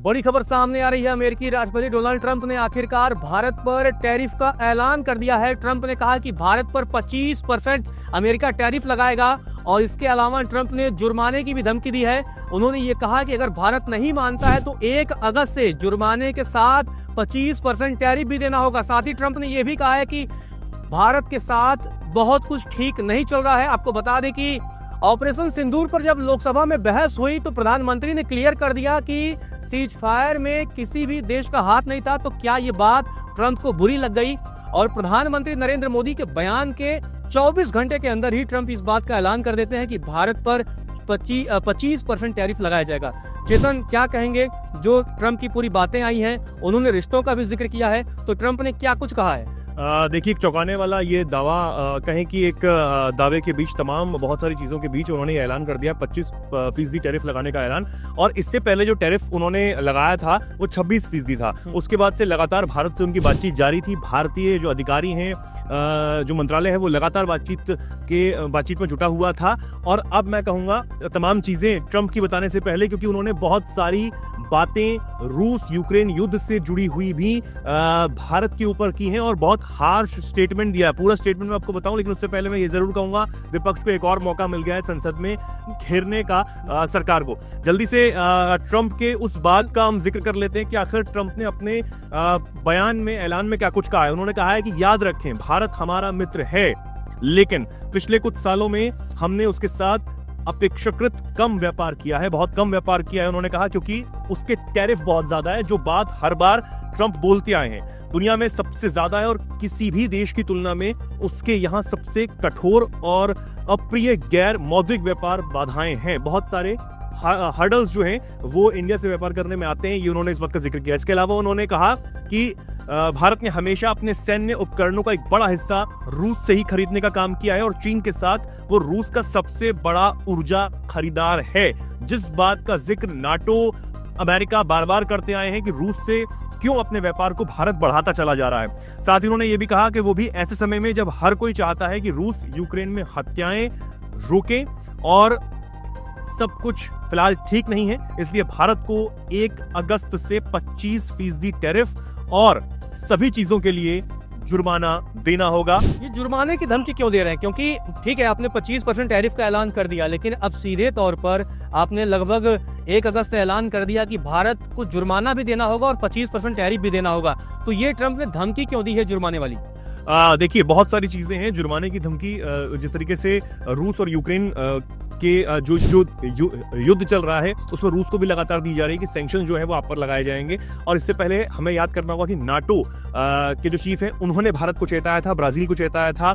बड़ी खबर सामने आ रही है। अमेरिकी राष्ट्रपति डोनाल्ड ट्रंप ने आखिरकार भारत पर टैरिफ का ऐलान कर दिया है। ट्रंप ने कहा कि भारत पर 25% अमेरिका टैरिफ लगाएगा और इसके अलावा ट्रंप ने जुर्माने की भी धमकी दी है। उन्होंने ये कहा कि अगर भारत नहीं मानता है तो 1 अगस्त से जुर्माने के साथ 25% टैरिफ भी देना होगा। साथ ही ट्रंप ने यह भी कहा है कि भारत के साथ बहुत कुछ ठीक नहीं चल रहा है। आपको बता दें कि ऑपरेशन सिंदूर पर जब लोकसभा में बहस हुई तो प्रधानमंत्री ने क्लियर कर दिया कि सीज फायर में किसी भी देश का हाथ नहीं था। तो क्या ये बात ट्रंप को बुरी लग गई? और प्रधानमंत्री नरेंद्र मोदी के बयान के 24 घंटे के अंदर ही ट्रंप इस बात का ऐलान कर देते हैं कि भारत पर 25% टैरिफ लगाया जाएगा। चेतन, क्या कहेंगे? जो ट्रंप की पूरी बातें आई हैं, उन्होंने रिश्तों का भी जिक्र किया है, तो ट्रंप ने क्या कुछ कहा है? देखिए, एक चौंकाने वाला ये दावा कहें कि एक दावे के बीच तमाम बहुत सारी चीज़ों के बीच उन्होंने ये ऐलान कर दिया 25% टैरिफ लगाने का ऐलान। और इससे पहले जो टैरिफ उन्होंने लगाया था वो 26% था। उसके बाद से लगातार भारत से उनकी बातचीत जारी थी। भारतीय जो अधिकारी हैं, जो मंत्रालय है, वो लगातार बातचीत में जुटा हुआ था। और अब मैं कहूँगा तमाम चीज़ें ट्रंप की बताने से पहले, क्योंकि उन्होंने बहुत सारी बातें रूस यूक्रेन युद्ध से जुड़ी हुई भी भारत के ऊपर की हैं और बहुत हार्श स्टेटमेंट दिया है। पूरा स्टेटमेंट मैं आपको बताऊं, लेकिन उससे पहले मैं ये जरूर कहूंगा विपक्ष को एक और मौका मिल गया है संसद में घेरने का सरकार को। जल्दी से ट्रंप के उस बात का हम जिक्र कर लेते हैं कि आखिर ट्रंप ने अपने बयान में, ऐलान में क्या कुछ कहा है। उन्होंने कहा है कि याद रखें, भारत हमारा मित्र है, लेकिन पिछले कुछ सालों में हमने उसके साथ अपेक्षाकृत कम व्यापार किया है, बहुत कम व्यापार किया है। उन्होंने कहा क्योंकि उसके टैरिफ बहुत ज्यादा है, जो बात हर बार ट्रंप बोलते आए हैं। दुनिया में सबसे ज्यादा है और किसी भी देश की तुलना में उसके यहाँ सबसे कठोर और अप्रिय गैर मौद्रिक व्यापार बाधाएं हैं। बहुत सारे हर्डल्स जो हैं वो इंडिया से व्यापार करने में आते हैं। ये उन्होंने इस बात का जिक्र किया। इसके अलावा उन्होंने कहा कि भारत ने हमेशा अपने सैन्य उपकरणों का एक बड़ा हिस्सा रूस से ही खरीदने का काम किया है और चीन के साथ वो रूस का सबसे बड़ा ऊर्जा खरीदार है। जिस बात का जिक्र नाटो, अमेरिका बार बार करते आए हैं कि रूस से क्यों अपने व्यापार को भारत बढ़ाता चला जा रहा है। साथ ही उन्होंने ये भी कहा कि वो भी ऐसे समय में जब हर कोई चाहता है कि रूस यूक्रेन में हत्याएं रोके और सब कुछ फिलहाल ठीक नहीं है, इसलिए भारत को 1 अगस्त से 25% टैरिफ और सभी चीजों के लिए जुर्माना देना होगा। ये जुर्माने की धमकी क्यों दे रहे हैं? क्योंकि ठीक है, आपने 25% टैरिफ का ऐलान कर दिया, लेकिन अब सीधे तौर पर आपने लगभग 1 अगस्त से ऐलान कर दिया कि भारत को जुर्माना भी देना होगा और 25% टैरिफ भी देना होगा। तो ये ट्रंप ने धमकी क्यों दी है जुर्माने वाली? देखिए, बहुत सारी चीजें हैं जुर्माने की धमकी। जिस तरीके से रूस और यूक्रेन के जो युद्ध चल रहा है उसमें रूस को भी लगातार दी जा रही है कि सैंक्शन जो है वो आप पर लगाए जाएंगे। और इससे पहले हमें याद करना होगा कि नाटो के जो चीफ हैं उन्होंने भारत को चेताया था, ब्राजील को चेताया था,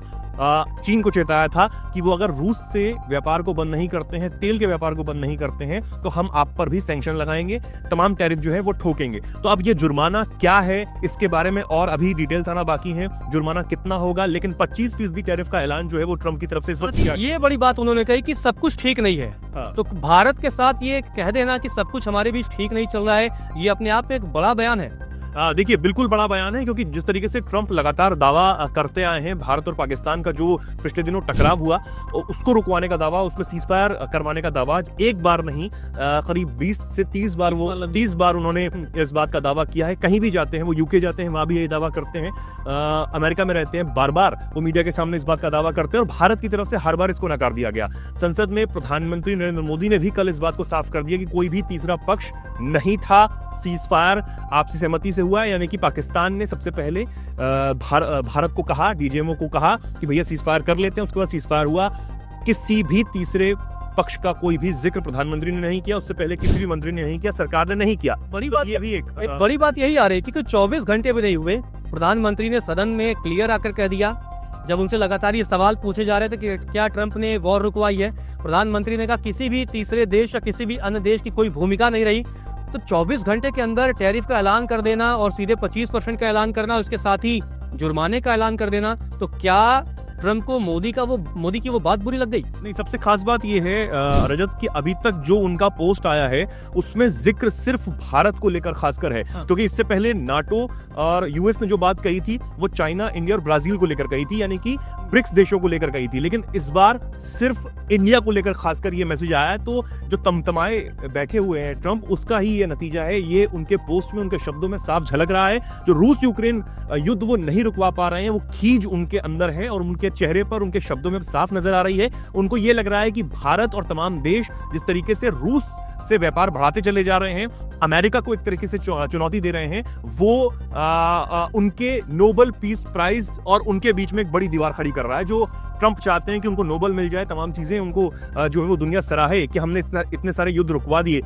चीन को चेताया था कि वो अगर रूस से व्यापार को बंद नहीं करते हैं, तेल के व्यापार को बंद नहीं करते हैं, तो हम आप पर भी सैंक्शन लगाएंगे, तमाम टैरिफ जो है वो ठोकेंगे। तो अब ये जुर्माना क्या है, इसके बारे में और अभी डिटेल्स आना बाकी है, जुर्माना कितना होगा। लेकिन 25% टैरिफ का ऐलान जो है वो ट्रंप की तरफ से इस वक्त किया। ये बड़ी बात उन्होंने कही कि सब कुछ ठीक नहीं है। हाँ। तो भारत के साथ ये कह देना कि सब कुछ हमारे बीच ठीक नहीं चल रहा है, ये अपने आप में एक बड़ा बयान है। देखिए, बिल्कुल बड़ा बयान है, क्योंकि जिस तरीके से ट्रंप लगातार दावा करते आए हैं, भारत और पाकिस्तान का जो पिछले दिनों टकराव हुआ उसको रुकवाने का दावा, उसमें सीज फायर करवाने का दावा एक बार नहीं करीब 20 से 30 बार उन्होंने इस बात का दावा किया है। कहीं भी जाते हैं, वो यूके जाते हैं, वहां भी ये दावा करते हैं, अमेरिका में रहते हैं, बार बार वो मीडिया के सामने इस बात का दावा करते हैं और भारत की तरफ से हर बार इसको नकार दिया गया। संसद में प्रधानमंत्री नरेंद्र मोदी ने भी कल इस बात को साफ कर दिया कि कोई भी तीसरा पक्ष नहीं था। सीज फायर आपसी सहमति से हुआ, यानी कि पाकिस्तान ने सबसे पहले भारत को कहा, डीजीएमओ को कहा कि भैया सीज फायर कर लेते हैं, उसके बाद सीज फायर हुआ। किसी भी तीसरे पक्ष का कोई भी जिक्र प्रधानमंत्री ने नहीं किया, उससे पहले किसी भी मंत्री ने नहीं किया, सरकार ने नहीं किया। बड़ी बात ये भी एक बड़ी बात यही आ रही है कि 24 घंटे भी नहीं हुए, प्रधानमंत्री ने सदन में क्लियर आकर कह दिया। जब उनसे लगातार ये सवाल पूछे जा रहे थे कि क्या ट्रंप ने वॉर रुकवाई है, प्रधानमंत्री ने कहा किसी भी तीसरे देश या किसी भी अन्य देश की कोई भूमिका नहीं रही। तो 24 घंटे के अंदर टैरिफ का ऐलान कर देना और सीधे 25% का ऐलान करना, उसके साथ ही जुर्माने का ऐलान कर देना, तो क्या ट्रंप को मोदी की वो बात बुरी लग गई? नहीं, सबसे खास बात ये है रजत कि अभी तक जो उनका पोस्ट आया है उसमें जिक्र सिर्फ भारत को लेकर खासकर है, क्योंकि इससे पहले नाटो और यूएस ने जो बात कही थी वो चाइना, इंडिया और ब्राजील को लेकर कही थी, यानी कि ब्रिक्स देशों को लेकर कही थी। लेकिन इस बार सिर्फ इंडिया को लेकर खासकर ये मैसेज आया है। तो जो तमतमाए बैठे हुए हैं ट्रंप, उसका ही ये नतीजा है। ये उनके पोस्ट में, उनके शब्दों में साफ झलक रहा है। जो रूस यूक्रेन युद्ध वो नहीं रुकवा पा रहे हैं, वो खीज उनके अंदर है और उनके चेहरे पर, उनके शब्दों में साफ नजर आ रही है। उनको ये लग रहा है कि भारत और तमाम देश जिस तरीके से रूस से व्यापार बढ़ाते चले जा रहे हैं, अमेरिका को एक तरीके से चुनौती दे रहे हैं, वो उनके नोबेल पीस प्राइज और उनके बीच में एक बड़ी दीवार खड़ी कर रहा है। जो ट्रंप चाहते हैं कि उनको नोबेल मिल जाए, तमाम चीजें उनको जो है वो दुनिया सराहे कि हमने इतने सारे युद्ध रुकवा दिए,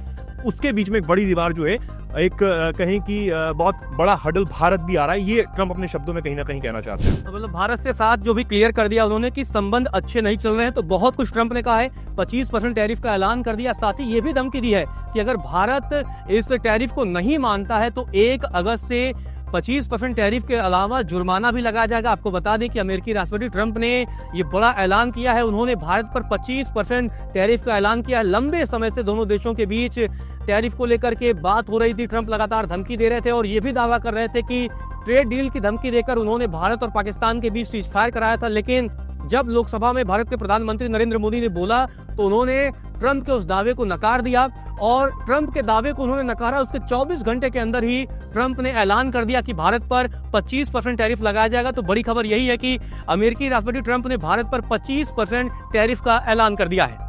उसके बीच में एक बड़ी दीवार जो है, एक कहीं की बहुत बड़ा हडल भारत भी आ रहा है। ये ट्रंप अपने शब्दों में कहीं ना कहीं कहना चाहते हैं। तो मतलब भारत से साथ जो भी क्लियर कर दिया उन्होंने कि संबंध अच्छे नहीं चल रहे हैं, तो बहुत कुछ ट्रंप ने कहा है। 25% टैरिफ का ऐलान कर दिया, साथ ही ये भी धमकी दी है कि अगर भारत इस टैरिफ को नहीं मानता है तो 1 अगस्त से 25% टैरिफ के अलावा जुर्माना भी लगाया जाएगा। आपको बता दें कि अमेरिकी राष्ट्रपति ट्रंप ने ये बड़ा ऐलान किया है। उन्होंने भारत पर 25% टैरिफ का ऐलान किया है। लंबे समय से दोनों देशों के बीच टैरिफ को लेकर के बात हो रही थी। ट्रंप लगातार धमकी दे रहे थे और ये भी दावा कर रहे थे कि ट्रेड डील की धमकी देकर उन्होंने भारत और पाकिस्तान के बीच सीजफायर कराया था। लेकिन जब लोकसभा में भारत के प्रधानमंत्री नरेंद्र मोदी ने बोला तो उन्होंने ट्रंप के उस दावे को नकार दिया और ट्रंप के दावे को उन्होंने नकारा। उसके 24 घंटे के अंदर ही ट्रंप ने ऐलान कर दिया कि भारत पर 25% टैरिफ लगाया जाएगा। तो बड़ी खबर यही है कि अमेरिकी राष्ट्रपति ट्रंप ने भारत पर 25% टैरिफ का ऐलान कर दिया है।